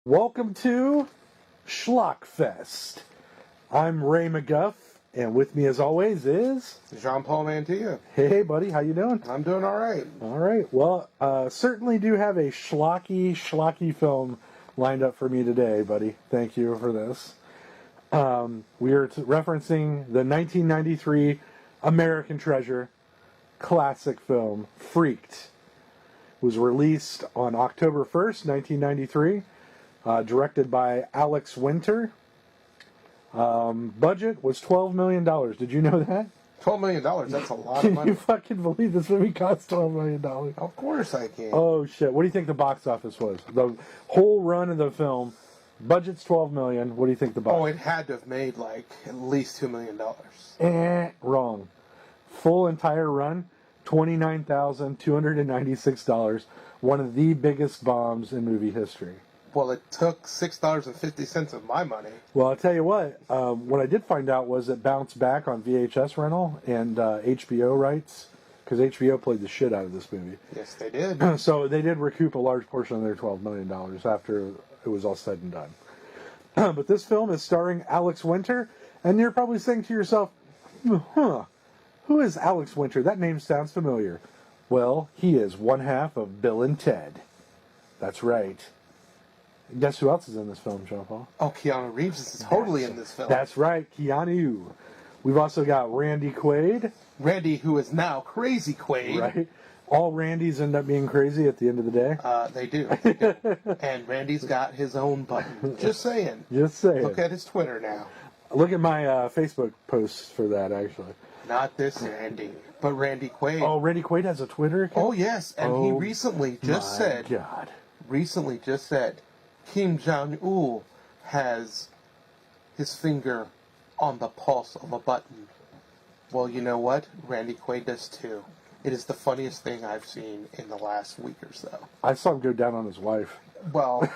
Welcome to SchlockFest. I'm Ray McGuff, and with me as always is... Jean-Paul Mantilla. Hey buddy, how you doing? I'm doing all right. All right, well, certainly do have a schlocky film lined up for me today, buddy. Thank you for this. We are referencing the 1993 American treasure classic film, Freaked. It was released on October 1st, 1993. Directed by Alex Winter. Budget was $12 million. Did you know that? $12 million, that's a lot of Can money. you fucking believe this movie cost $12 million? Of course I can. Oh, shit. What do you think the box office was? The whole run of the film, budget's $12 million. What do you think the box? Oh, it had to have made, like, at least $2 million. Wrong. Full entire run, $29,296. One of the biggest bombs in movie history. Well, it took $6.50 of my money. Well, I'll tell you what I did find out was it bounced back on VHS rental and HBO rights, because HBO played the shit out of this movie. Yes, they did. So they did recoup a large portion of their $12 million after it was all said and done. But this film is starring Alex Winter, and you're probably saying to yourself, who is Alex Winter? That name sounds familiar. Well, he is one half of Bill and Ted. That's right. Guess who else is in this film, Jean-Paul? Oh, Keanu Reeves is totally in this film. That's right, Keanu. We've also got Randy Quaid. Randy, who is now Crazy Quaid. Right. All Randys end up being crazy at the end of the day. They do. And Randy's got his own button. Just saying. Just saying. Look at his Twitter now. Look at my Facebook posts for that, actually. Not this Randy, but Randy Quaid. Oh, Randy Quaid has a Twitter account? Oh, yes. And he recently just said... God. Recently just said... Kim Jong-il has his finger on the pulse of a button. Well, you know what? Randy Quaid does too. It is the funniest thing I've seen in the last week or so. I saw him go down on his wife. Well,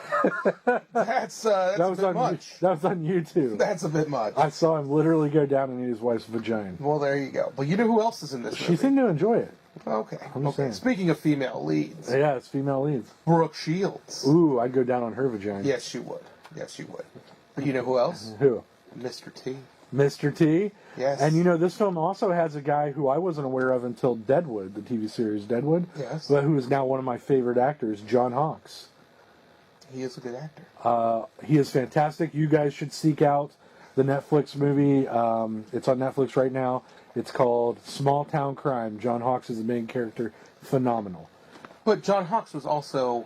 that's a bit much. That was on YouTube. That's a bit much. I saw him literally go down and eat his wife's vagina. Well, there you go. But you know who else is in this movie? She seemed to enjoy it. Okay. Saying. Speaking of female leads. Yeah, it's female leads. Brooke Shields. Ooh, I'd go down on her vagina. Yes, you would. Yes, you would. But you know who else? Who? Mr. T. Mr. T. Yes. And you know, this film also has a guy who I wasn't aware of until Deadwood, the TV series Deadwood. Yes. But who is now one of my favorite actors, John Hawkes. He is a good actor. He is fantastic. You guys should seek out the Netflix movie. It's on Netflix right now. It's called Small Town Crime. John Hawkes is the main character. Phenomenal. But John Hawkes was also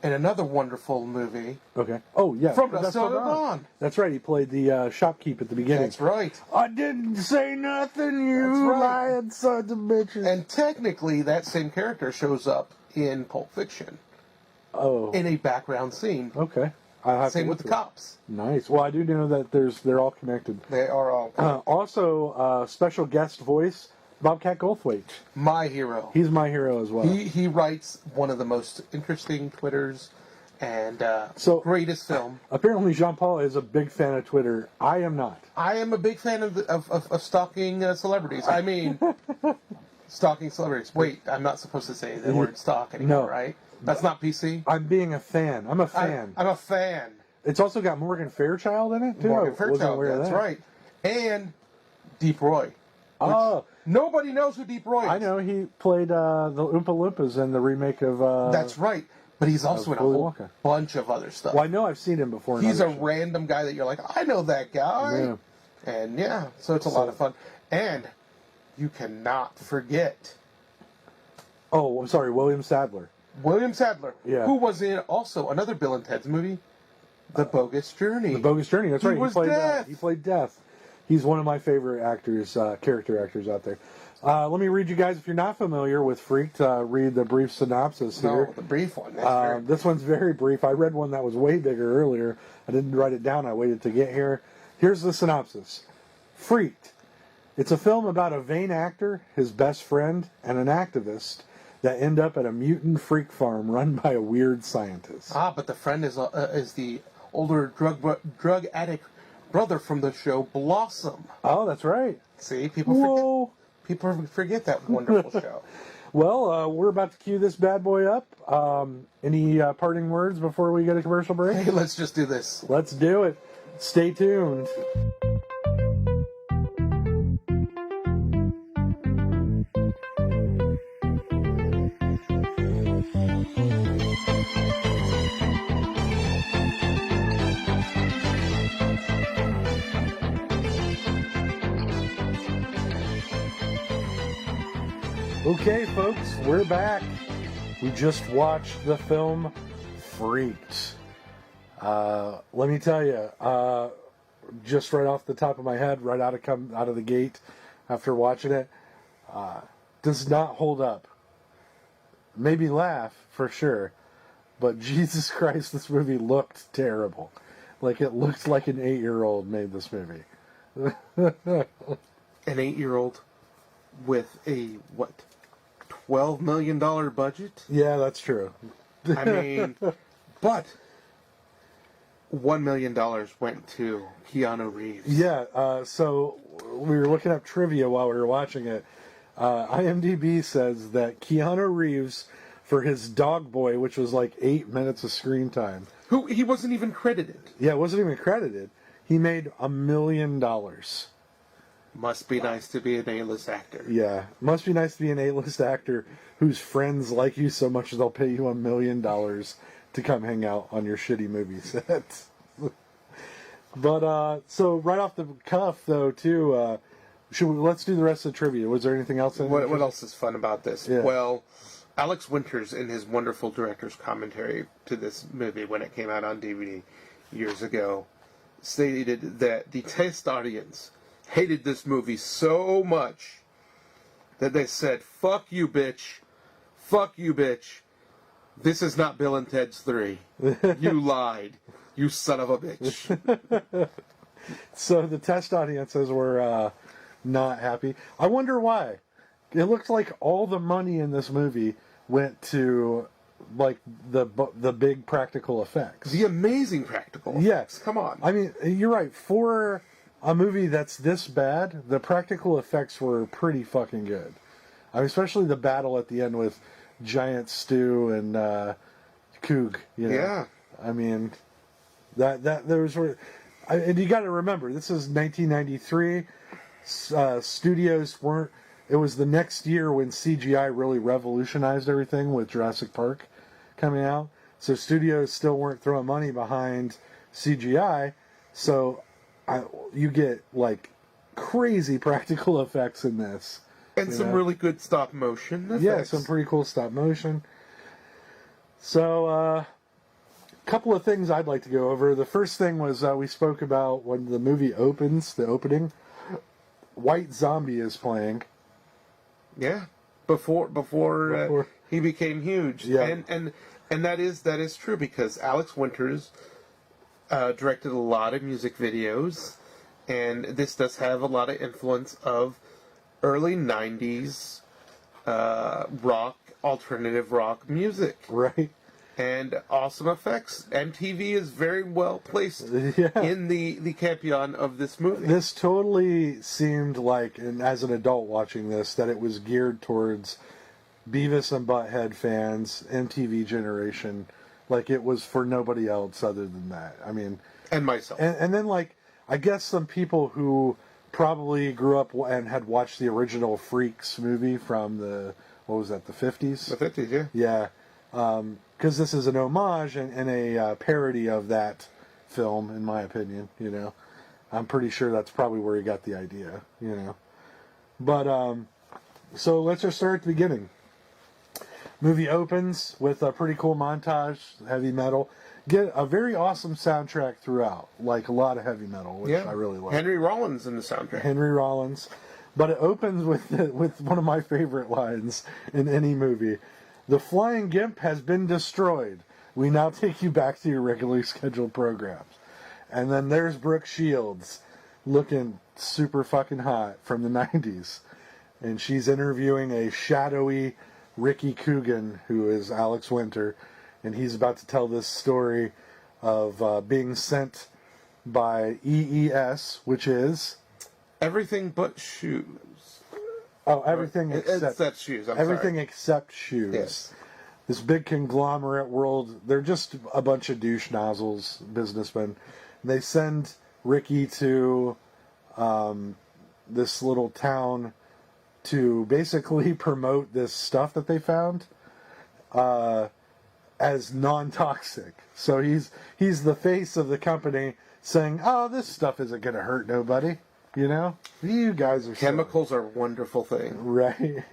in another wonderful movie. Okay. Oh, yeah. From Dusk Till Dawn. That's right. He played the shopkeep at the beginning. That's right. I didn't say nothing, you lying sons of bitches. And technically, that same character shows up in Pulp Fiction. Oh. In a background scene. Okay. Same with the cops. Nice. Well, I do know that they're all connected. They are all. Also, special guest voice, Bobcat Goldthwait. My hero. He's my hero as well. He writes one of the most interesting Twitters and greatest film. Apparently, Jean-Paul is a big fan of Twitter. I am not. I am a big fan of stalking celebrities. I mean, stalking celebrities. Wait, I'm not supposed to say the word stalk anymore, right? That's not PC? I'm being a fan. I'm a fan. I'm a fan. It's also got Morgan Fairchild in it, too. Morgan Fairchild, that's right. And Deep Roy. Oh. Nobody knows who Deep Roy is. I know. He played the Oompa Loompas in the remake of... that's right. But he's also in a whole bunch of other stuff. Well, I know I've seen him before. He's a random guy that you're like, I know that guy. Yeah. And so it's a lot of fun. And you cannot forget... Oh, I'm sorry, William Sadler. William Sadler, yeah. Who was in also another Bill and Ted's movie, The Bogus Journey. The Bogus Journey, that's right. He was Death. He played Death. He's one of my favorite actors, character actors out there. Let me read you guys, if you're not familiar with Freaked, read the brief synopsis here. No, the brief one. This one's very brief. I read one that was way bigger earlier. I didn't write it down. I waited to get here. Here's the synopsis. Freaked. It's a film about a vain actor, his best friend, and an activist that end up at a mutant freak farm run by a weird scientist. But the friend is the older drug addict brother from the show Blossom. Oh, that's right. See, people forget that wonderful show. Well, we're about to cue this bad boy up. Any parting words before we get a commercial break? Hey, let's just do this. Let's do it. Stay tuned. Okay, folks, we're back. We just watched the film Freaked. Let me tell you, just right off the top of my head, right out of the gate, after watching it, does not hold up. Made me laugh for sure, but Jesus Christ, this movie looked terrible. Like it looked like an 8-year-old made this movie. An 8-year-old with a what? $12 million budget? Yeah, that's true. I mean, but $1 million went to Keanu Reeves. Yeah, so we were looking up trivia while we were watching it. IMDb says that Keanu Reeves, for his Dog Boy, which was like 8 minutes of screen time. Who he wasn't even credited. Yeah, it wasn't even credited. He made $1 million. Must be nice to be an A-list actor. Yeah, must be nice to be an A-list actor whose friends like you so much they'll pay you $1 million to come hang out on your shitty movie set. But so right off the cuff though, too, let's do the rest of the trivia. Was there anything else? What else is fun about this? Yeah. Well, Alex Winters, in his wonderful director's commentary to this movie when it came out on DVD years ago, stated that the test audience hated this movie so much that they said, "Fuck you, bitch. Fuck you, bitch. This is not Bill and Ted's 3. You lied. You son of a bitch." So the test audiences were not happy. I wonder why. It looks like all the money in this movie went to like the big practical effects. The amazing practical effects. Yes. Come on. I mean, you're right. For a movie that's this bad, the practical effects were pretty fucking good. I mean, especially the battle at the end with Giant Stu and Coog. You know? Yeah. I mean, that there was. And you got to remember, this is 1993. Studios weren't. It was the next year when CGI really revolutionized everything with Jurassic Park coming out. So studios still weren't throwing money behind CGI. So you get like crazy practical effects in this. And some really good stop motion effects. Yeah, some pretty cool stop motion. So, a couple of things I'd like to go over. The first thing was we spoke about when the movie opens, the opening, White Zombie is playing. Yeah, before he became huge. Yeah. And that is true because Alex Winters directed a lot of music videos, and this does have a lot of influence of early 90s rock, alternative rock music. Right. And awesome effects. MTV is very well placed Yeah. in the campion of this movie. This totally seemed like, and as an adult watching this, that it was geared towards Beavis and Butthead fans, MTV generation. Like it was for nobody else other than that. I mean, and myself. And then like, I guess some people who probably grew up and had watched the original Freaks movie from the 50s? The 50s, yeah. Yeah. Because this is an homage and a parody of that film, in my opinion, you know. I'm pretty sure that's probably where he got the idea, you know. But, so let's just start at the beginning. Movie opens with a pretty cool montage, heavy metal. Get a very awesome soundtrack throughout, like a lot of heavy metal, which I really like. Henry Rollins in the soundtrack. Henry Rollins. But it opens with one of my favorite lines in any movie. "The flying gimp has been destroyed. We now take you back to your regularly scheduled programs." And then there's Brooke Shields looking super fucking hot from the 90s. And she's interviewing a shadowy Ricky Coogan, who is Alex Winter. And he's about to tell this story of being sent by EES, which is... Everything but shoes. Oh, everything except shoes. Everything except shoes. Yes. This big conglomerate world, they're just a bunch of douche nozzles, businessmen. They send Ricky to this little town to basically promote this stuff that they found as non-toxic. So he's the face of the company saying, oh, this stuff isn't going to hurt nobody. You know? You guys are Chemicals are a wonderful thing. Right.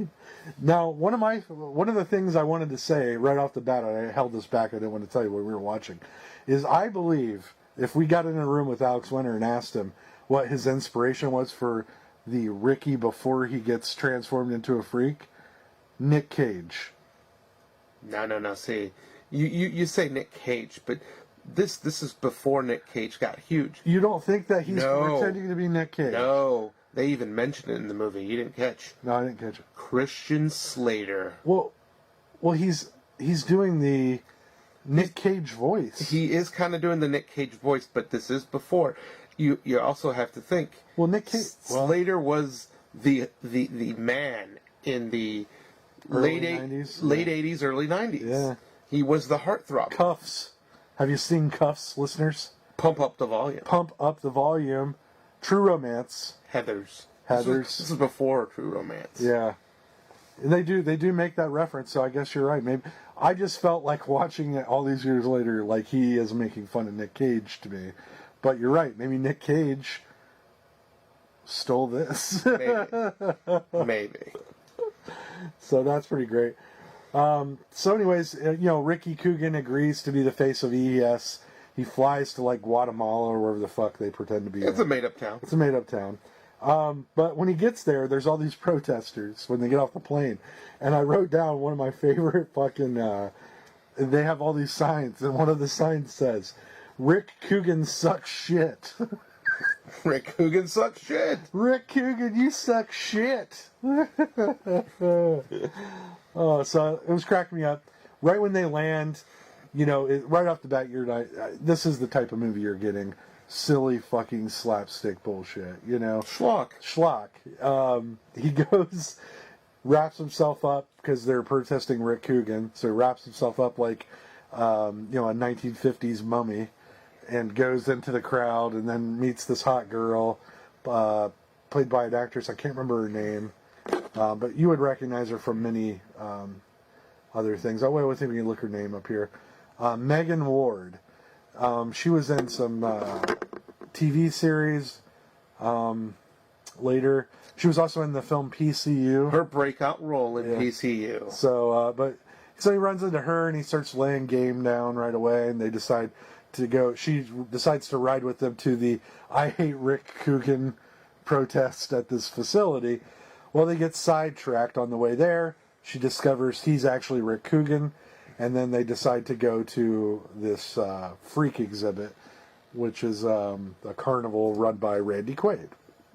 Now, one of the things I wanted to say right off the bat, I held this back, I didn't want to tell you what we were watching, is I believe if we got in a room with Alex Winter and asked him what his inspiration was for the Ricky before he gets transformed into a freak, Nick Cage. No. See, you say Nick Cage, but this is before Nick Cage got huge. You don't think that he's pretending to be Nick Cage? No. They even mentioned it in the movie. You didn't catch. No, I didn't catch it. Christian Slater. Well, he's doing the Nick Cage voice. He is kind of doing the Nick Cage voice, but this is before. You also have to think. Well, Nick Cage Slater was the man in the late 80s, early 90s. Yeah. He was the heartthrob. Cuffs. Have you seen Cuffs, listeners? Pump up the volume. Pump up the volume. True Romance. Heathers. Heathers. This is before True Romance. Yeah. And they do make that reference, so I guess you're right. Maybe I just felt like watching it all these years later, like he is making fun of Nick Cage to me. But you're right. Maybe Nick Cage stole this. Maybe. So that's pretty great. So anyways, Ricky Coogan agrees to be the face of EES. He flies to like Guatemala or wherever the fuck they pretend to be. It's a made-up town. It's a made-up town. But when he gets there, there's all these protesters when they get off the plane. And I wrote down one of my favorite fucking... they have all these signs, and one of the signs says, Rick Coogan sucks shit. Rick Coogan sucks shit. Rick Coogan, you suck shit. Oh, so it was cracking me up. Right when they land, right off the bat, this is the type of movie you're getting. Silly fucking slapstick bullshit, Schlock. He goes, wraps himself up because they're protesting Rick Coogan, so he wraps himself up like, a 1950s mummy, and goes into the crowd and then meets this hot girl, played by an actress, I can't remember her name, but you would recognize her from many other things. Oh, wait, I think we can look her name up here. Megan Ward. She was in some TV series later. She was also in the film PCU. Her breakout role in PCU. So he runs into her and he starts laying game down right away, and they decide to go. She decides to ride with them to the I Hate Rick Coogan protest at this facility. Well, they get sidetracked on the way there. She discovers he's actually Rick Coogan. And then they decide to go to this freak exhibit, which is a carnival run by Randy Quaid.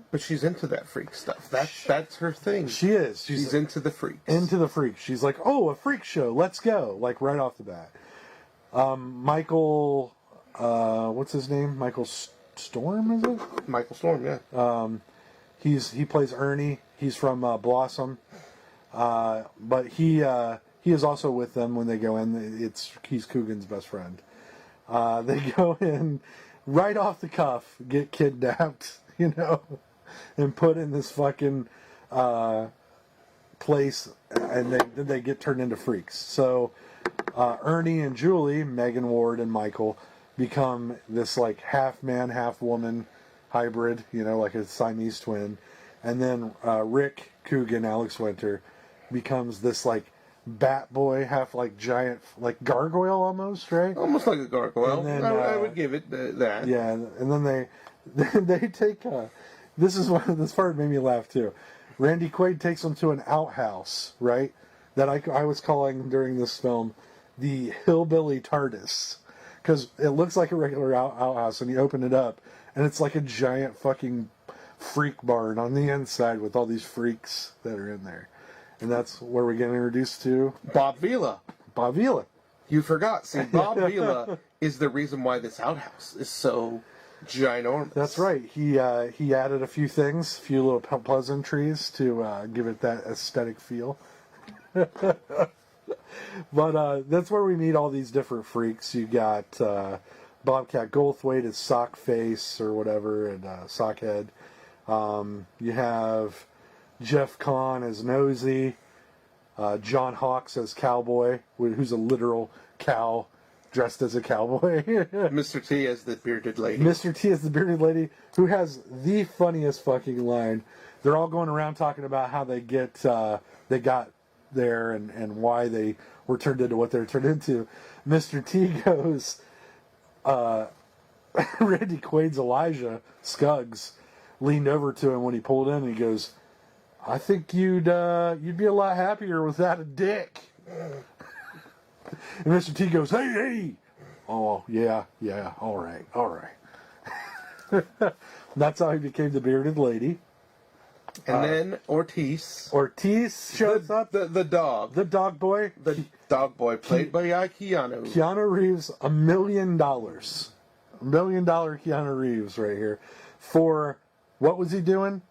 But she's into that freak stuff. That's her thing. She is. She's into the freaks. Into the freaks. She's like, oh, a freak show. Let's go. Like right off the bat. Michael, what's his name? Michael Storm, is it? Michael Storm, yeah. He plays Ernie. He's from Blossom. But he is also with them when they go in. He's Coogan's best friend. They go in right off the cuff, get kidnapped, and put in this fucking place, and then they get turned into freaks. So Ernie and Julie, Megan Ward and Michael, become this like half man, half woman hybrid, like a Siamese twin. And then Rick Coogan, Alex Winter, becomes this like bat boy, half like giant, like gargoyle almost, right? Almost like a gargoyle. And then, I would give it that. Yeah, and then they take. This part made me laugh too. Randy Quaid takes them to an outhouse, right? That I was calling during this film the hillbilly TARDIS, because it looks like a regular outhouse, and you open it up, and it's like a giant fucking freak barn on the inside with all these freaks that are in there. And that's where we get introduced to Bob Vila. Bob Vila. You forgot. See, Bob Vila is the reason why this outhouse is so ginormous. That's right. He added a few things, a few little pleasantries to give it that aesthetic feel. But that's where we meet all these different freaks. You got Bobcat Goldthwait as Sockface or whatever, and Sockhead. You have Jeff Kahn as Nosy. John Hawkes as Cowboy, who's a literal cow dressed as a cowboy. Mr. T as the bearded lady. Mr. T as the bearded lady, who has the funniest fucking line. They're all going around talking about how they got there and why they were turned into what they're turned into. Mr. T goes, Randy Quaid's Elijah Scuggs leaned over to him when he pulled in, and he goes, I think you'd be a lot happier without a dick. And Mr. T goes, hey. Oh, yeah, all right. That's how he became the bearded lady. And then Ortiz shows up. The dog. The dog boy. The dog boy, played by Keanu. Keanu Reeves, $1 million. $1 million Keanu Reeves right here. For, what was he doing?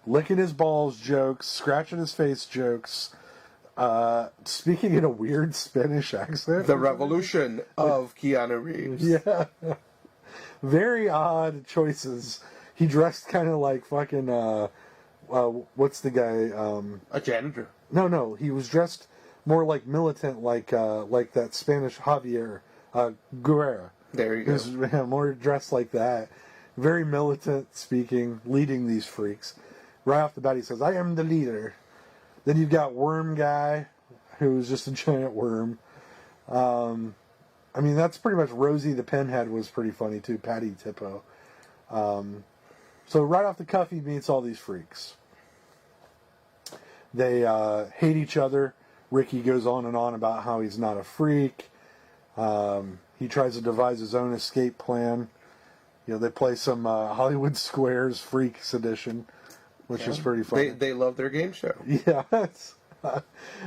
Licking his balls jokes, scratching his face jokes, speaking in a weird Spanish accent. The revolution of Keanu Reeves. Yeah. Very odd choices. He dressed kind of like fucking, what's the guy? A janitor. No, he was dressed more like militant, like that Spanish Javier Guerra. There you go. He was more dressed like that. Very militant speaking, leading these freaks. Right off the bat, he says, I am the leader. Then you've got Worm Guy, who's just a giant worm. I mean, that's pretty much Rosie the Pinhead was pretty funny, too. Patty Tippo. So right off the cuff, he meets all these freaks. They hate each other. Ricky goes on and on about how he's not a freak. He tries to devise his own escape plan. You know, they play some Hollywood Squares Freaks edition, which is pretty funny. They love their game show. Yeah,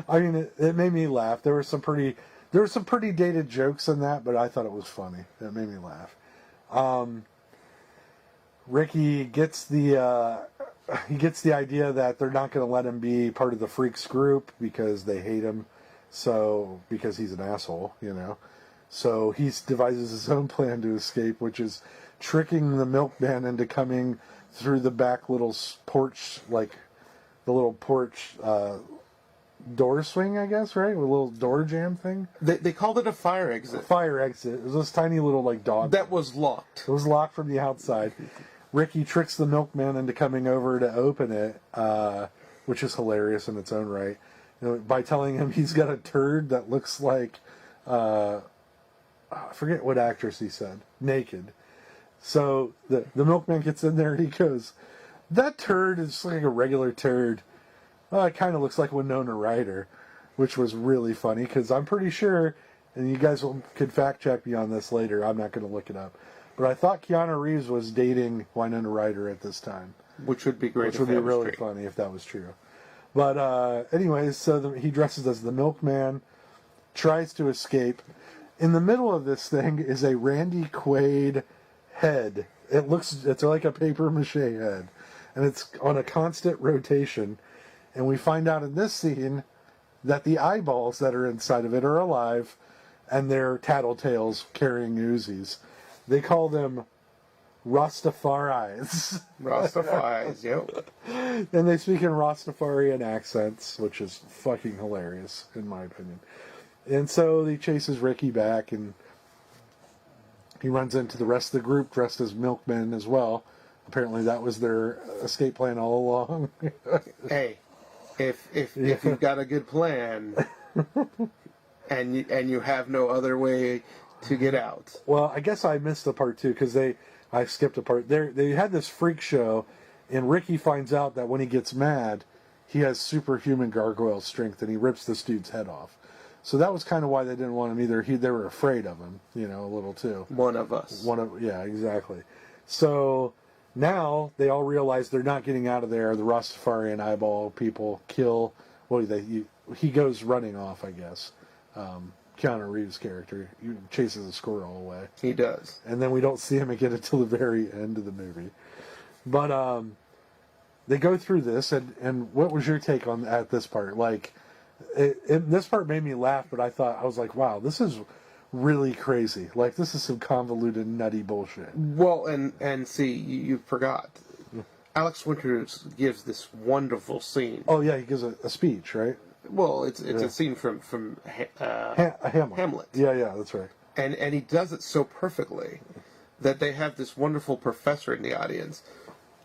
I mean, it made me laugh. There were some pretty dated jokes in that, but I thought it was funny. It made me laugh. Ricky gets the idea that they're not going to let him be part of the Freaks group because they hate him, so because he's an asshole, you know. So he devises his own plan to escape, which is tricking the milkman into coming through the back little porch, like the little porch door swing, I guess, right? With a little door jam thing. They called it a fire exit. A fire exit. It was this tiny little like dog. That was locked. It was locked from the outside. Ricky tricks the milkman into coming over to open it, which is hilarious in its own right. You know, by telling him he's got a turd that looks like, I forget what actress he said, naked. So the milkman gets in there and he goes, that turd is like a regular turd. Well, it kind of looks like Winona Ryder, which was really funny because I'm pretty sure, and you guys could fact check me on this later, I'm not going to look it up, but I thought Keanu Reeves was dating Winona Ryder at this time. Which would be great. Which would be really funny if that was true. But anyways, so he dresses as the milkman, tries to escape. In the middle of this thing is a Randy Quaid head. It's like a paper mache head. And it's on a constant rotation. And we find out in this scene that the eyeballs that are inside of it are alive, and they're tattletales carrying Uzis. They call them Rastafaris. Rastafaris, yep. And they speak in Rastafarian accents, which is fucking hilarious, in my opinion. And so he chases Ricky back, and he runs into the rest of the group dressed as milkmen as well. Apparently that was their escape plan all along. Hey, if you've got a good plan and you have no other way to get out. Well, I guess I missed the part too because I skipped a part. They had this freak show, and Ricky finds out that when he gets mad, he has superhuman gargoyle strength, and he rips this dude's head off. So that was kind of why they didn't want him either. They were afraid of him, you know, a little too. One of us. Yeah, exactly. So now they all realize they're not getting out of there. The Rastafarian eyeball people kill. Well, he goes running off, I guess. Keanu Reeves' character. He chases a squirrel away. He does. And then we don't see him again until the very end of the movie. But they go through this, and what was your take on at this part? Like, this part made me laugh, but I was like, wow, this is really crazy. Like, this is some convoluted, nutty bullshit. Well, and see, you forgot. Alex Winters gives this wonderful scene. Oh yeah, he gives a speech, right? Well, it's a scene from Hamlet. Hamlet. Yeah, that's right. And he does it so perfectly that they have this wonderful professor in the audience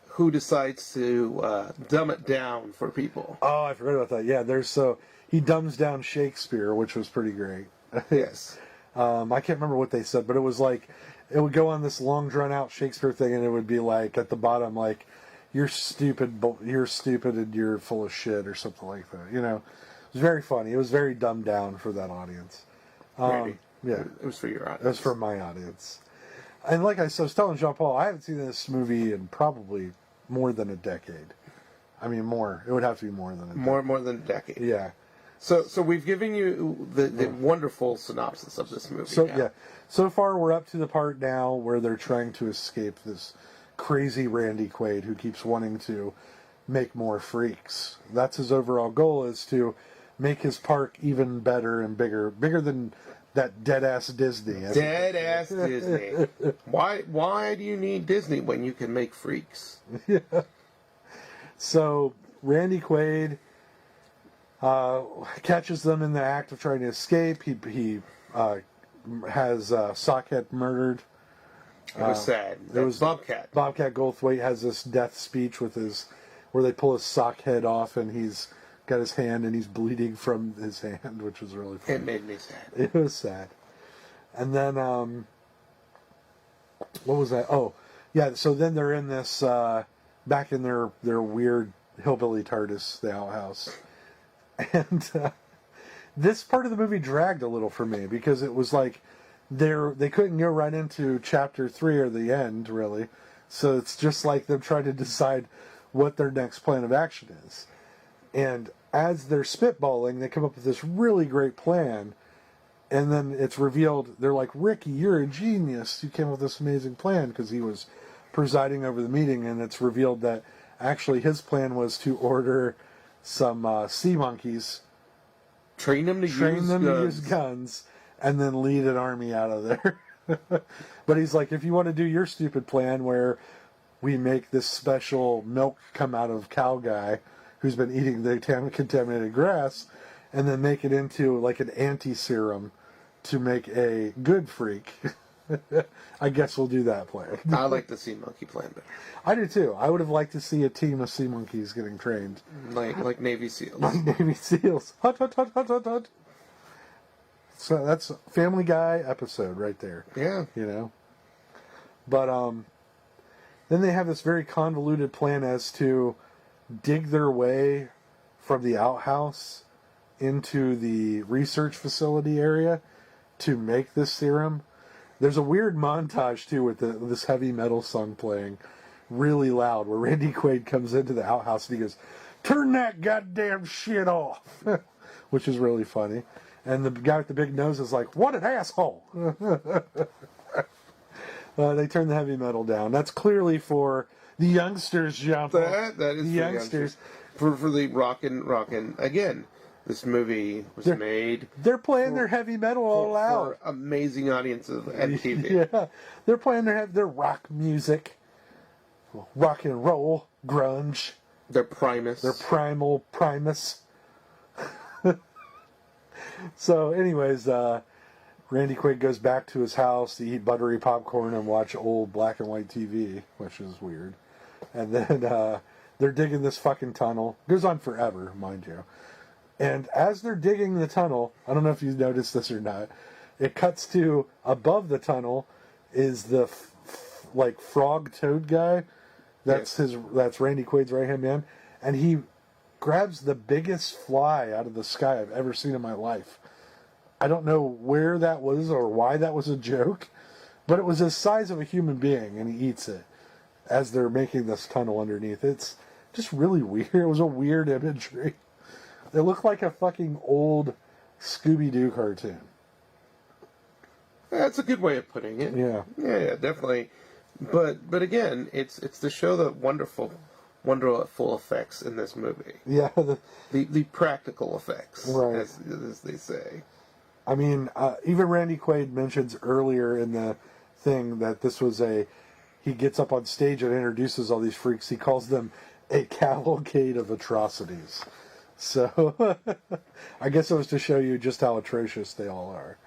who decides to dumb it down for people. Oh, I forgot about that. Yeah, he dumbs down Shakespeare, which was pretty great. Yes. I can't remember what they said, but it was like, it would go on this long drawn out Shakespeare thing, and it would be like at the bottom, like, you're stupid and you're full of shit or something like that. You know, it was very funny. It was very dumbed down for that audience. Randy, Yeah, it was for your audience. it was for my audience. And like I was telling Jean-Paul, I haven't seen this movie in probably more than a decade. I mean, more. It would have to be more than a decade. More than a decade. Yeah. So we've given you the wonderful synopsis of this movie. So yeah, so far we're up to the part now where they're trying to escape this crazy Randy Quaid who keeps wanting to make more freaks. That's his overall goal, is to make his park even better and bigger than that dead ass Disney. Dead ass Disney. Why do you need Disney when you can make freaks? Yeah. So Randy Quaid catches them in the act of trying to escape. He has Sockhead murdered. It was sad. It was Bobcat. Bobcat Goldthwait has this death speech where they pull his sock head off, and he's got his hand and he's bleeding from his hand, which was really funny. It made me sad. It was sad. And then, what was that? Oh, yeah. So then they're in this back in their weird hillbilly TARDIS, the outhouse, and this part of the movie dragged a little for me because it was like they couldn't go right into chapter 3 or the end really, so it's just like them trying to decide what their next plan of action is. And as they're spitballing, they come up with this really great plan, and then it's revealed, they're like, Ricky, you're a genius. You came up with this amazing plan, because he was presiding over the meeting, and it's revealed that actually his plan was to order some sea monkeys, train them to use guns, and then lead an army out of there. But he's like, if you want to do your stupid plan where we make this special milk come out of cow guy who's been eating the contaminated grass, and then make it into like an anti-serum to make a good freak, I guess we'll do that plan. I like the sea monkey plan better. I do too. I would have liked to see a team of sea monkeys getting trained. Like Navy SEALs. Like Navy SEAls. Hut, hut, hut, hut, hut, hut. So that's a Family Guy episode right there. Yeah. You know? But then they have this very convoluted plan as to dig their way from the outhouse into the research facility area to make this serum. There's a weird montage too with this heavy metal song playing really loud where Randy Quaid comes into the outhouse and he goes, "Turn that goddamn shit off," which is really funny. And the guy with the big nose is like, "What an asshole." They turn the heavy metal down. That's clearly for the youngsters, Jean. That is the for youngsters. For the rockin'. Again, this movie was made. They're playing their heavy metal all out. For amazing audiences at TV. Yeah, they're playing their rock music, rock and roll, grunge. Their Primus. Their Primus. So, anyways, Randy Quaid goes back to his house to eat buttery popcorn and watch old black and white TV, which is weird. And then they're digging this fucking tunnel. It goes on forever, mind you. And as they're digging the tunnel, I don't know if you've noticed this or not, it cuts to above the tunnel is the like frog toad guy. That's that's Randy Quaid's right hand man, and he grabs the biggest fly out of the sky I've ever seen in my life. I don't know where that was or why that was a joke, but it was the size of a human being, and he eats it as they're making this tunnel underneath. It's just really weird. It was a weird imagery. It looked like a fucking old Scooby-Doo cartoon. That's a good way of putting it. Yeah. Yeah, definitely. But again, it's to show the wonderful effects in this movie. Yeah. The practical effects, Right. as they say. I mean, even Randy Quaid mentions earlier in the thing that this was he gets up on stage and introduces all these freaks. He calls them a cavalcade of atrocities. So, I guess it was to show you just how atrocious they all are.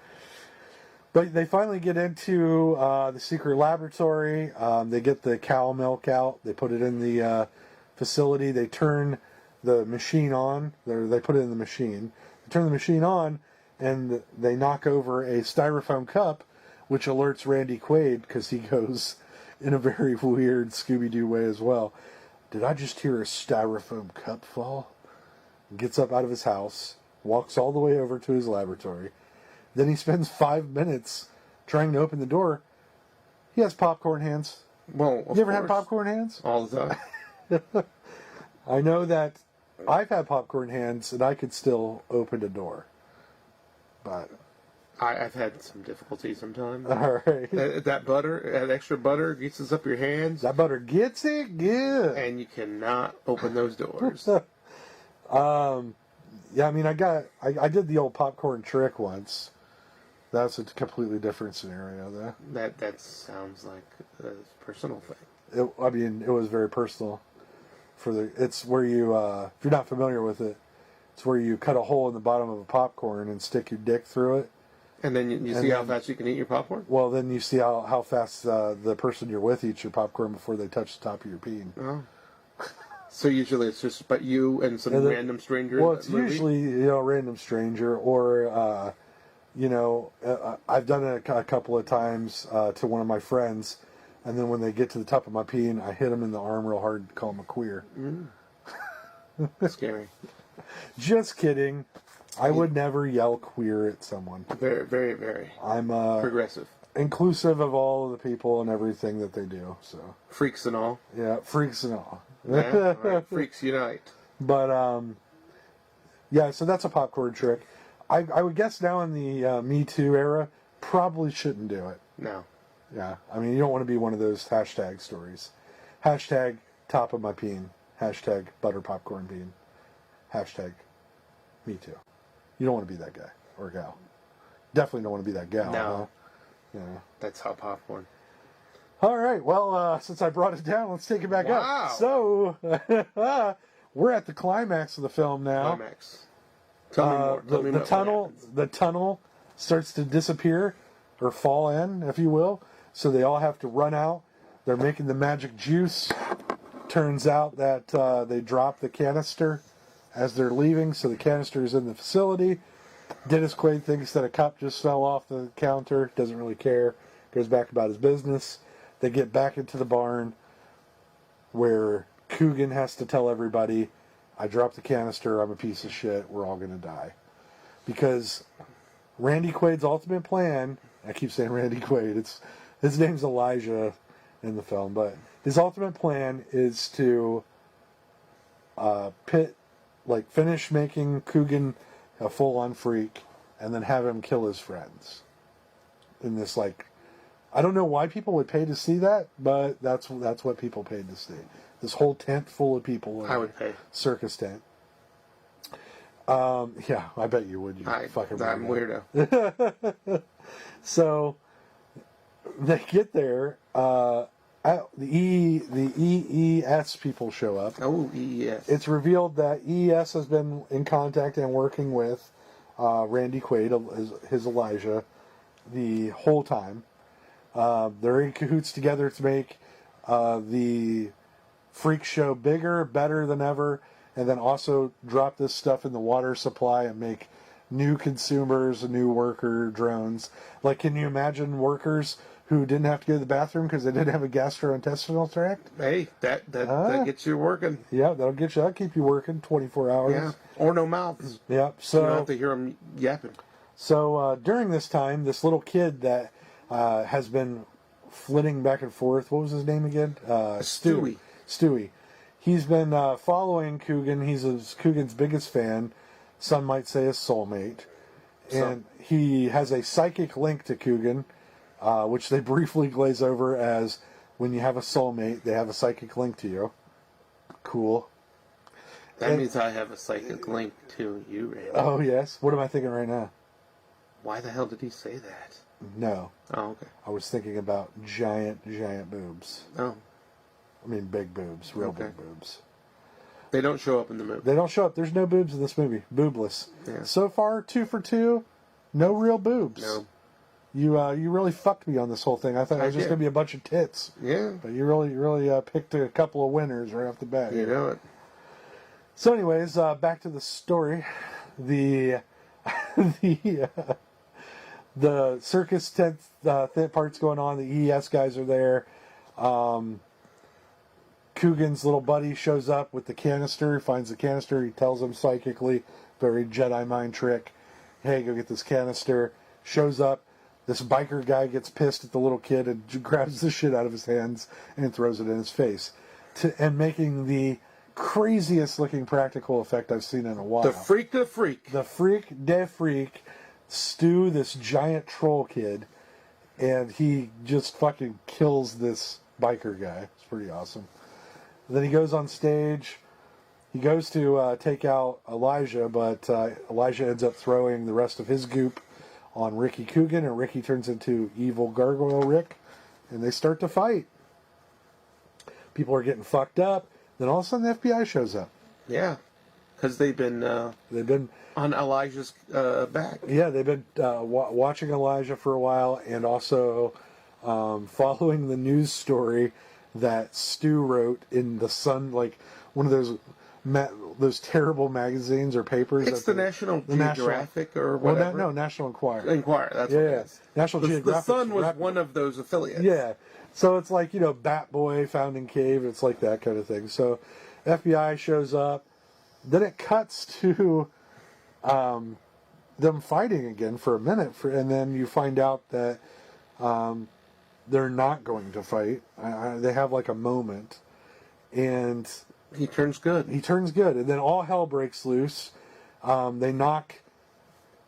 But they finally get into the secret laboratory. They get the cow milk out. They put it in the facility. They turn the machine on. They put it in the machine. They turn the machine on, and they knock over a styrofoam cup, which alerts Randy Quaid, because he goes in a very weird Scooby-Doo way as well. Did I just hear a styrofoam cup fall? Gets up out of his house, walks all the way over to his laboratory. Then he spends 5 minutes trying to open the door. He has popcorn hands. Well, You ever had popcorn hands? all the time. I know that I've had popcorn hands and I could still open a door. But I've had some difficulty sometimes. all right. That extra butter gets up your hands, That butter gets it good. and you cannot open those doors. Yeah, I mean, I did the old popcorn trick once. That's a completely different scenario, though. That sounds like a personal thing. It was very personal. It's where you, if you're not familiar with it, it's where you cut a hole in the bottom of a popcorn and stick your dick through it. And then you see how fast you can eat your popcorn? Well, then you see how fast the person you're with eats your popcorn before they touch the top of your peen. Oh. So usually it's just but you and some random stranger. Well, it's usually a random stranger, or I've done it a couple of times to one of my friends, and then when they get to the top of my peen, I hit them in the arm real hard and call them a queer. Scary. Just kidding. I would never yell queer at someone. Very, very, very. I'm progressive. Inclusive of all of the people and everything that they do. So Freaks and all. yeah, freaks and all. Yeah, all right. Freaks unite. But yeah, so that's a popcorn trick. I would guess now in the Me Too era, probably shouldn't do it. No. Yeah, I mean, you don't want to be one of those hashtag stories. Hashtag top of my peen. Hashtag butter popcorn bean. Hashtag Me Too. You don't want to be that guy or gal. Definitely don't want to be that gal. No. Huh? Yeah. That's hot popcorn. All right. Well, since I brought it down, let's take it back up. So we're at the climax of the film now. Climax. Tell me more. Tell me more. The tunnel starts to disappear or fall in, if you will. So they all have to run out. They're making the magic juice. Turns out that they drop the canister as they're leaving, so the canister is in the facility. Dennis Quaid thinks that a cup just fell off the counter, doesn't really care, goes back about his business. They get back into the barn where Coogan has to tell everybody, I dropped the canister, I'm a piece of shit, we're all going to die. Because Randy Quaid's ultimate plan, I keep saying Randy Quaid, his name's Elijah in the film, but his ultimate plan is to finish making Coogan a full-on freak and then have him kill his friends. In this, I don't know why people would pay to see that, but that's what people paid to see. This whole tent full of people. I would pay. Circus tent. Yeah, I bet you would. I'm weirdo. So they get there. The EES people show up. Oh, EES. It's revealed that EES has been in contact and working with Randy Quaid, his Elijah, the whole time. They're in cahoots together to make the freak show bigger, better than ever, and then also drop this stuff in the water supply and make new consumers, new worker drones. Can you imagine workers who didn't have to go to the bathroom because they didn't have a gastrointestinal tract? Hey, that gets you working. Yeah, that'll keep you working 24 hours. Yeah, or no mouths. Yeah, so you don't have to hear them yapping. So during this time, this little kid that has been flitting back and forth. What was his name again? Stewie. Stewie. He's been following Coogan. He's Coogan's biggest fan. Some might say a soulmate. And he has a psychic link to Coogan. which they briefly glaze over as when you have a soulmate, they have a psychic link to you. Cool. That means I have a psychic link to you, Randy. Oh, yes. What am I thinking right now? Why the hell did he say that? No. Oh, okay. I was thinking about giant boobs. Oh. I mean, big boobs. Real big boobs. They don't show up in the movie. They don't show up. There's no boobs in this movie. Boobless. Yeah. So far, 2 for 2. No real boobs. No. You really fucked me on this whole thing. I thought it was just going to be a bunch of tits. Yeah. But you really picked a couple of winners right off the bat. You know it. So anyways, back to the story. The the circus tent part's going on. The EES guys are there. Coogan's little buddy shows up with the canister. He finds the canister. He tells him psychically, very Jedi mind trick, hey, go get this canister. Shows up. This biker guy gets pissed at the little kid and grabs the shit out of his hands and throws it in his face. And making the craziest looking practical effect I've seen in a while. The freak. The freak de freak. Stu, this giant troll kid, and he just fucking kills this biker guy. It's pretty awesome. Then he goes on stage. He goes to take out Elijah, but Elijah ends up throwing the rest of his goop on Ricky Coogan, and Ricky turns into evil Gargoyle Rick, and they start to fight. People are getting fucked up. Then all of a sudden the FBI shows up. Yeah, because they've been on Elijah's back. Yeah, they've been watching Elijah for a while, and also following the news story that Stu wrote in the Sun, like one of those terrible magazines or papers. It's the National Geographic or whatever. Well, no, National Enquirer. Enquirer, that's what it is. National Geographic. The Sun was one of those affiliates. Yeah. So it's like, Bat Boy found in cave. It's like that kind of thing. So FBI shows up. Then it cuts to them fighting again for a minute. And then you find out that they're not going to fight. They have like a moment. And he turns good. And then all hell breaks loose. They knock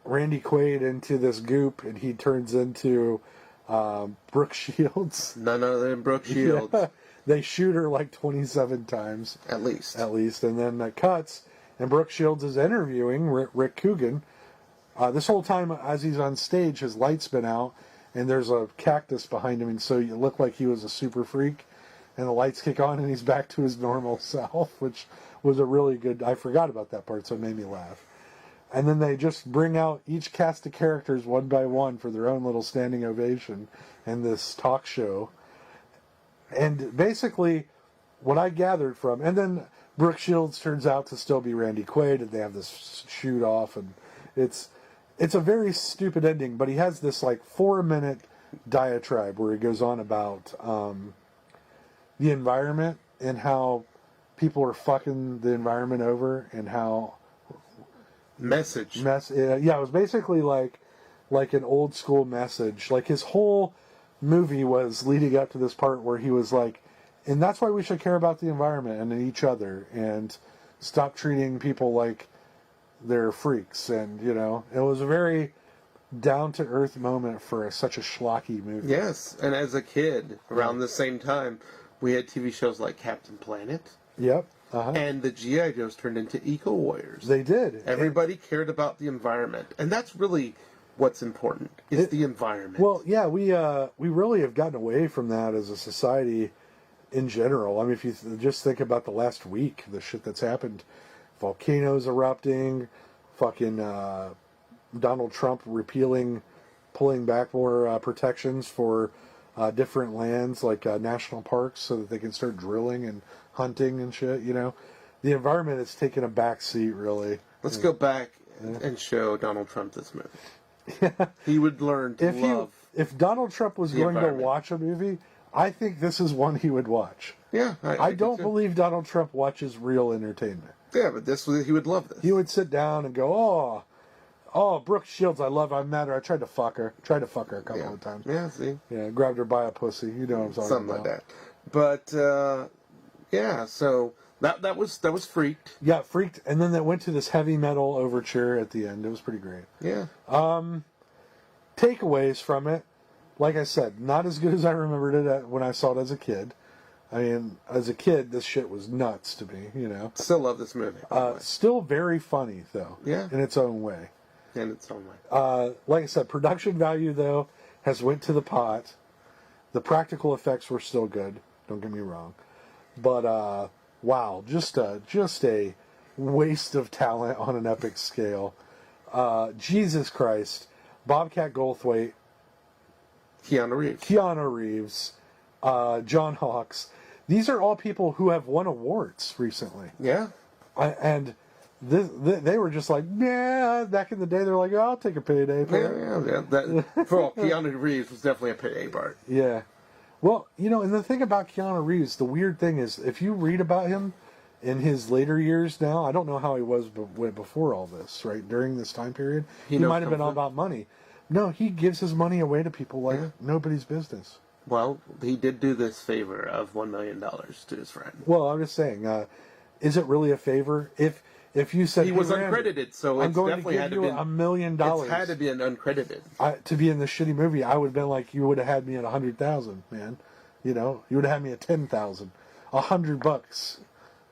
Randy Quaid into this goop, and he turns into Brooke Shields. None other than Brooke Shields. Yeah. They shoot her like 27 times. At least. And then that cuts, and Brooke Shields is interviewing Rick Coogan. This whole time, as he's on stage, his light's been out, and there's a cactus behind him, and so you look like he was a super freak. And the lights kick on, and he's back to his normal self, which was a really good... I forgot about that part, so it made me laugh. And then they just bring out each cast of characters one by one for their own little standing ovation in this talk show. And basically, what I gathered from... And then Brooke Shields turns out to still be Randy Quaid, and they have this shoot-off, and it's a very stupid ending, but he has this, 4-minute diatribe where he goes on about... the environment and how people are fucking the environment over and how it was basically like an old school message. Like his whole movie was leading up to this part where he was like, and that's why we should care about the environment and each other and stop treating people like they're freaks. And it was a very down to earth moment for such a schlocky movie. Yes, and as a kid around the same time, we had TV shows like Captain Planet. Yep. Uh-huh. And the G.I. Joes turned into Eco Warriors. They did. Everybody cared about the environment. And that's really what's important, is the environment. Well, yeah, we really have gotten away from that as a society in general. I mean, if you just think about the last week, the shit that's happened. Volcanoes erupting, fucking Donald Trump pulling back more protections for... different lands like national parks so that they can start drilling and hunting and shit, The environment has taken a back seat, really. Let's go back and show Donald Trump this movie. He would learn to love. If Donald Trump was going to watch a movie, I think this is one he would watch. Yeah. I don't believe Donald Trump watches real entertainment. Yeah, but he would love this. He would sit down and go, Oh, Brooke Shields, I met her. I tried to fuck her. a couple of times. Yeah, see? Yeah, grabbed her by a pussy. You know what I'm talking Something about. like that. But, so that was freaked. Yeah, freaked. And then that went to this heavy metal overture at the end. It was pretty great. Yeah. Takeaways from it. like I said, not as good as I remembered it when I saw it as a kid. I mean, as a kid, this shit was nuts to me, you know. Still love this movie. Still very funny, though. Yeah. In its own way. In its own way. Like I said, production value, though, has went to the pot. The practical effects were still good. Don't get me wrong. But, wow, just a waste of talent on an epic scale. Jesus Christ. Bobcat Goldthwait. Keanu Reeves. John Hawkes. These are all people who have won awards recently. Yeah. And they were just like, yeah, back in the day, they're like, oh, I'll take a payday. Yeah. Keanu Reeves was definitely a payday part. Yeah. Well, you know, and the thing about Keanu Reeves, the weird thing is, if you read about him in his later years now, I don't know how he was before all this, right? During this time period, he might have been all about money. No, he gives his money away to people like nobody's business. Well, he did do this favor of $1 million to his friend. Well, I'm just saying, is it really a favor? If you said he was uncredited, so I'm it's going definitely to give you $1 million. It had to be an uncredited to be in this shitty movie. I would have been like, you would have had me at 100,000, man. You know, you would have had me at 10,000, $100.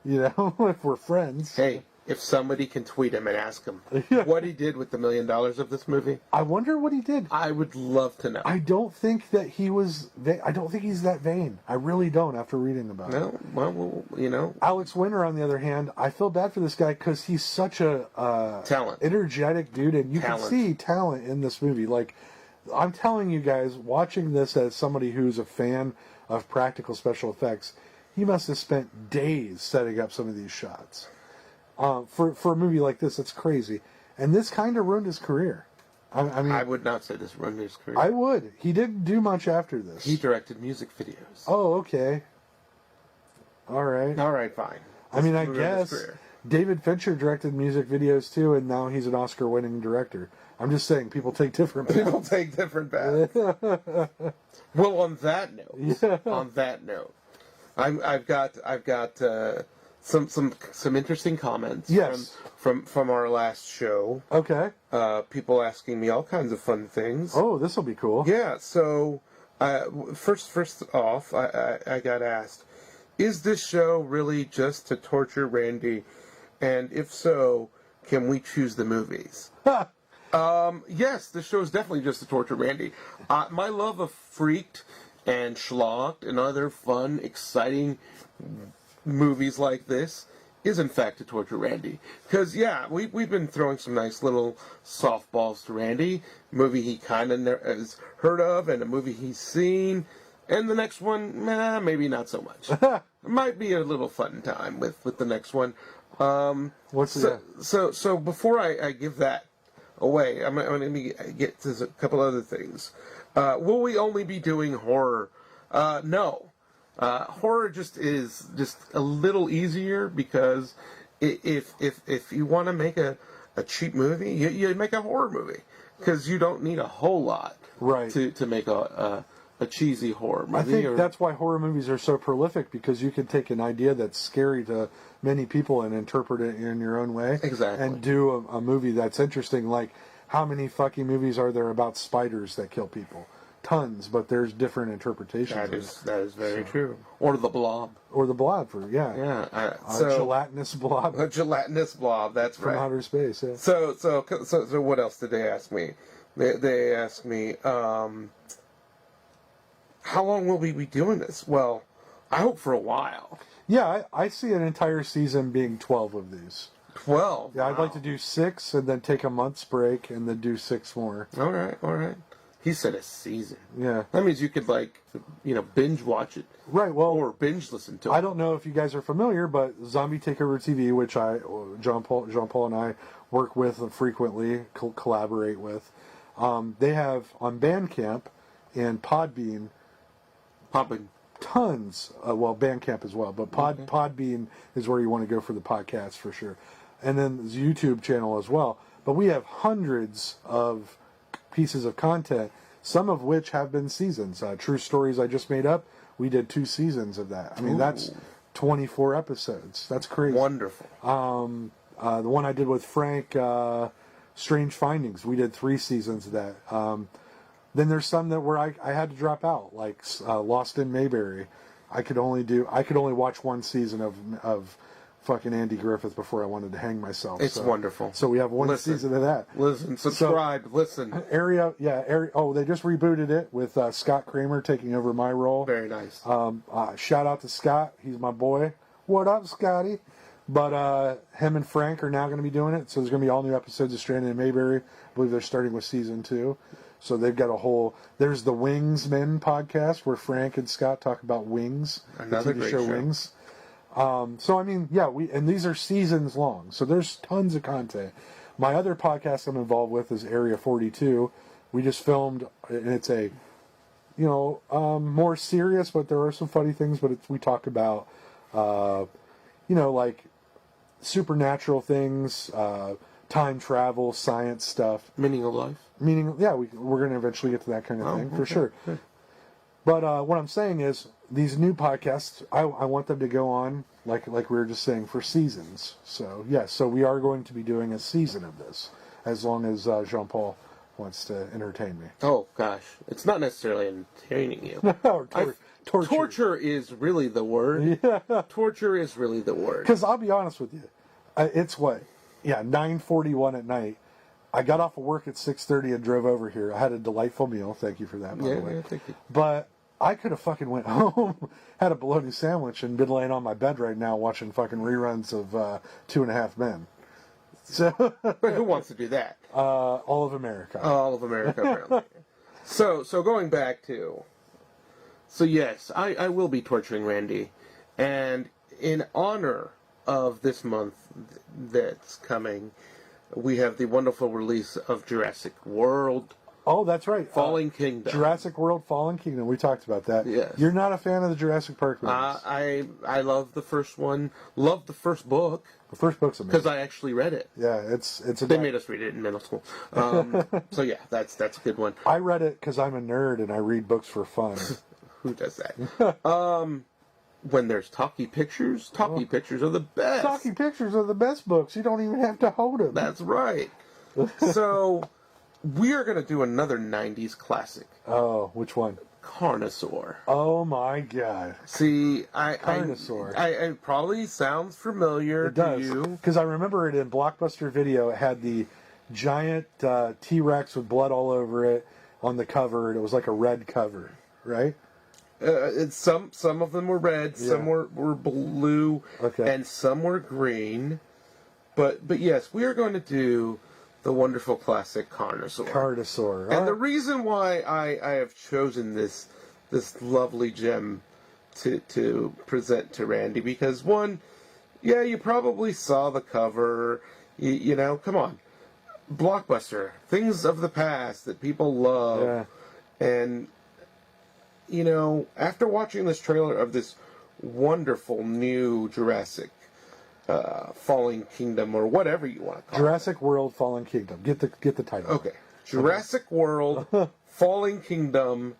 You know, if we're friends. Hey, if somebody can tweet him and ask him what he did with the $1 million of this movie, I wonder what he did. I would love to know. I don't think that he was. I don't think he's that vain. I really don't. After reading about it. No, well, you know. Alex Winter, on the other hand, I feel bad for this guy because he's such a energetic dude, and you can see talent in this movie. Like, I'm telling you guys, watching this as somebody who's a fan of practical special effects, he must have spent days setting up some of these shots. For a movie like this, it's crazy. And this kind of ruined his career. I mean, I would not say this ruined his career. I would. He didn't do much after this. He directed music videos. Oh, okay. All right, fine. I mean, I guess David Fincher directed music videos too, and now he's an Oscar-winning director. I'm just saying, people take different paths. People take different paths. Well, on that note, I've got some interesting comments. Yes. From our last show. Okay. People asking me all kinds of fun things. Oh, this will be cool. Yeah. So, first off, I got asked, is this show really just to torture Randy? And if so, can we choose the movies? Yes, this show is definitely just to torture Randy. My love of Freaked and Schlocked and other fun, exciting movies like this is in fact to torture Randy. Because, yeah, we've been throwing some nice little softballs to Randy. A movie he kind of has heard of and a movie he's seen. And the next one, maybe not so much. It might be a little fun time with the next one. So before I give that away, I'm going to get to a couple other things. Will we only be doing horror? No. Horror is just a little easier because if you want to make a cheap movie, you make a horror movie because you don't need a whole lot to make a cheesy horror movie. I think that's why horror movies are so prolific, because you can take an idea that's scary to many people and interpret it in your own way. Exactly. And do a movie that's interesting. Like, how many fucking movies are there about spiders that kill people? Tons, but there's different interpretations. That is very true. Or the Blob. Or the Blob, gelatinous blob. A gelatinous blob. That's from outer space. Yeah. So what else did they ask me? They asked me, how long will we be doing this? Well, I hope for a while. Yeah, I see an entire season being 12 of these. 12? Yeah, I'd like to do 6 and then take a month's break and then do 6 more. All right. He said a season. Yeah. That means you could, binge watch it. Right, well... Or binge listen to it. I don't know if you guys are familiar, but Zombie Takeover TV, which John Paul and I work with frequently, collaborate with, they have on Bandcamp and Podbean... Tons. Bandcamp as well, but Podbean is where you want to go for the podcast for sure. And then the YouTube channel as well. But we have hundreds of pieces of content, some of which have been seasons. True Stories I just made up, we did 2 seasons of that. I mean, that's 24 episodes. That's crazy. Wonderful. The one I did with Frank, Strange Findings, we did 3 seasons of that. Then there's some that where I had to drop out, like Lost in Mayberry. I could only watch one season of fucking Andy Griffith before I wanted to hang myself. It's wonderful. So we have one season of that. Listen, subscribe, listen. Area. Oh, they just rebooted it with Scott Kramer taking over my role. Very nice. Shout out to Scott. He's my boy. What up, Scotty? But him and Frank are now going to be doing it. So there's going to be all new episodes of Stranded in Mayberry. I believe they're starting with season 2. So they've got a whole... There's the Wings Men podcast where Frank and Scott talk about Wings. Another the TV great show show. Wings. So, I mean, yeah, and these are seasons long. So there's tons of content. My other podcast I'm involved with is Area 42. We just filmed, and it's a, more serious, but there are some funny things. But we talk about, like supernatural things, time travel, science stuff. Meaning of life? We're going to eventually get to that kind of thing, for sure. Good. But what I'm saying is, these new podcasts, I want them to go on, like we were just saying, for seasons. So, yes, so we are going to be doing a season of this, as long as Jean-Paul wants to entertain me. Oh, gosh. It's not necessarily entertaining you. Torture. Torture is really the word. Yeah. Torture is really the word. Because I'll be honest with you, it's 9:41 at night. I got off of work at 6:30 and drove over here. I had a delightful meal. Thank you for that, by the way. Yeah, thank you. But I could have fucking went home, had a bologna sandwich, and been laying on my bed right now watching fucking reruns of 2.5 Men. So, But who wants to do that? all of America. All of America, apparently. So going back to... So yes, I will be torturing Randy. And in honor of this month that's coming, we have the wonderful release of Jurassic World. Oh, that's right. Fallen Kingdom. Jurassic World Fallen Kingdom. We talked about that. Yes. You're not a fan of the Jurassic Park movies. I love the first one. Love the first book. The first book's amazing. Because I actually read it. Yeah, it's a... They made us read it in middle school. So yeah, that's a good one. I read it because I'm a nerd and I read books for fun. Who does that? When there's talkie pictures are the best. Talking pictures are the best books. You don't even have to hold them. That's right. So, we are going to do another 90s classic. Oh, which one? Carnosaur. Oh my god. See, Carnosaur. It probably sounds familiar It does. to you. Because I remember it in Blockbuster Video. It had the giant T-Rex with blood all over it on the cover. And it was like a red cover, right? Some of them were red, some were blue, and some were green. But yes, we are going to do the wonderful classic Carnosaur. Carnosaur. And the reason why I have chosen this lovely gem to present to Randy, because one, you probably saw the cover. You know, come on, Blockbuster, things of the past that people love, and. You know, after watching this trailer of this wonderful new Jurassic Fallen Kingdom, or whatever you want to call Jurassic World Fallen Kingdom. Get the title. Okay. Jurassic World Fallen Kingdom.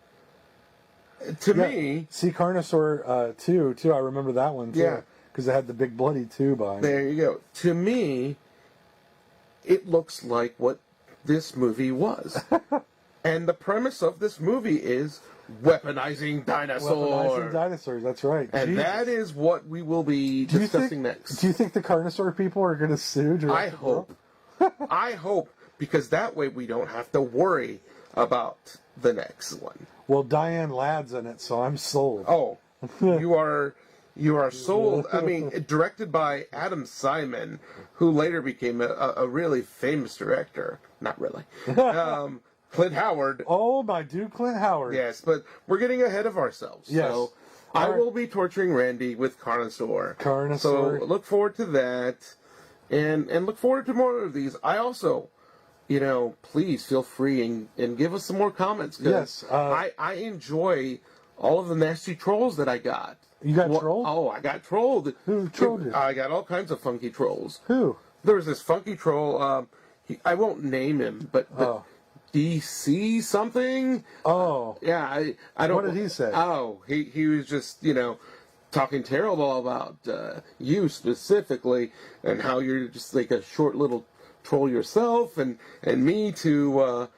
To me... See, Carnosaur 2, I remember that one, too. Yeah. Because it had the big bloody tube on it. There you go. To me, it looks like what this movie was. And the premise of this movie is... Weaponizing dinosaurs. Weaponizing dinosaurs, that's right. And that is what we will be discussing next. Do you think the Carnosaur people are going to sue Jurassic World? I hope, because that way we don't have to worry about the next one. Well, Diane Ladd's in it, so I'm sold. Oh, you are sold. I mean, directed by Adam Simon, who later became a really famous director. Not really. Clint Howard. Oh, my dude, Clint Howard. Yes, but we're getting ahead of ourselves. Yes. So I will be torturing Randy with Carnosaur. So look forward to that. And look forward to more of these. I also, please feel free and give us some more comments. Yes. I enjoy all of the nasty trolls that I got. You got trolled? Oh, I got trolled. Who trolled you? I got all kinds of funky trolls. Who? There was this funky troll. I won't name him, but DC something. Oh. Yeah, I don't... What did he say? Oh, he was just, talking terrible about you specifically, and how you're just like a short little troll yourself, and me to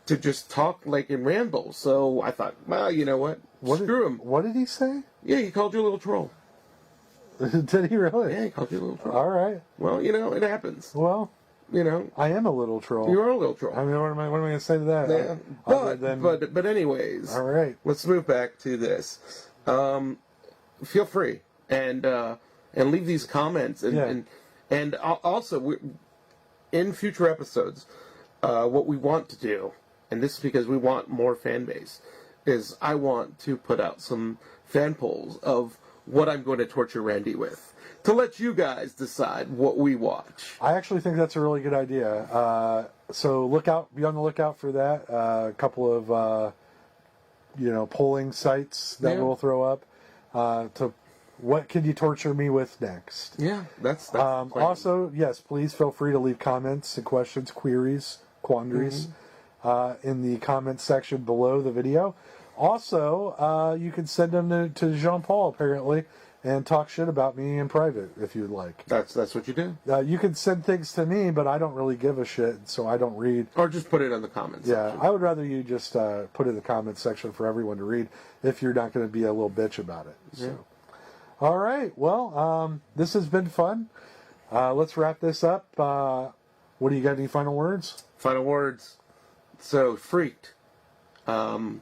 to just talk like and ramble. So I thought, well, you know what? Screw him. What did he say? Yeah, he called you a little troll. Did he really? Yeah, he called you a little troll. All right. Well, it happens. Well, I am a little troll. You are a little troll. I mean, what am I going to say to that? Yeah. But anyways. All right. Let's move back to this. Feel free and leave these comments and also in future episodes, what we want to do, and this is because we want more fan base, is I want to put out some fan polls of what I'm going to torture Randy with, to let you guys decide what we watch. I actually think that's a really good idea. So be on the lookout for that. A couple of, polling sites that we'll throw up to what could you torture me with next? Yeah, that's also, yes, please feel free to leave comments and questions, queries, quandaries in the comments section below the video. Also, you can send them to Jean-Paul, apparently, and talk shit about me in private if you'd like. That's what you do. You can send things to me, but I don't really give a shit, so I don't read. Or just put it in the comments section. I would rather you just put it in the comments section for everyone to read if you're not going to be a little bitch about it. So. Yeah. All right. Well, this has been fun. Let's wrap this up. What do you got? Any final words? Final words. So, Freaked. What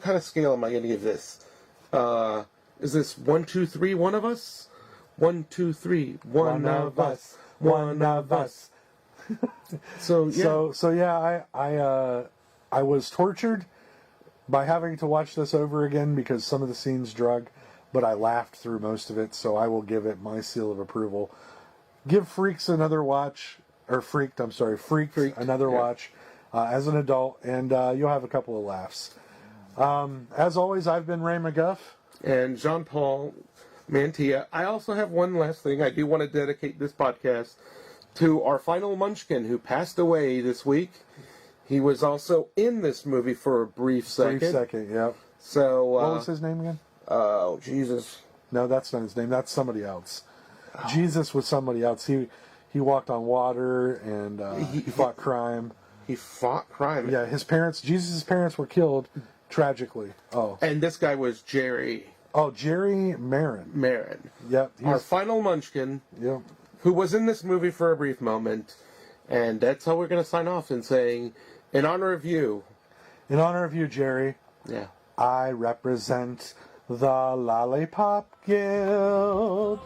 kind of scale am I going to give this? Is this 1, 2, 3, one of us? 1, 2, 3, one of us. One of us. So yeah. I was tortured by having to watch this over again because some of the scenes drug, but I laughed through most of it, so I will give it my seal of approval. Give Freaked another watch as an adult, and you'll have a couple of laughs. As always, I've been Ray McGuff. And Jean-Paul Mantilla. I also have one last thing. I do want to dedicate this podcast to our final munchkin who passed away this week. He was also in this movie for a brief second. Yep. So, what was his name again? Oh, Jesus. No, that's not his name. That's somebody else. Oh. Jesus was somebody else. He walked on water and he fought crime. He fought crime. Yeah, Jesus' parents were killed tragically. Oh. And this guy was Jerry. Oh, Jerry Marin. Yep. Our final munchkin. Yep. Who was in this movie for a brief moment. And that's how we're going to sign off in saying, in honor of you. In honor of you, Jerry. Yeah. I represent the Lollipop Guild.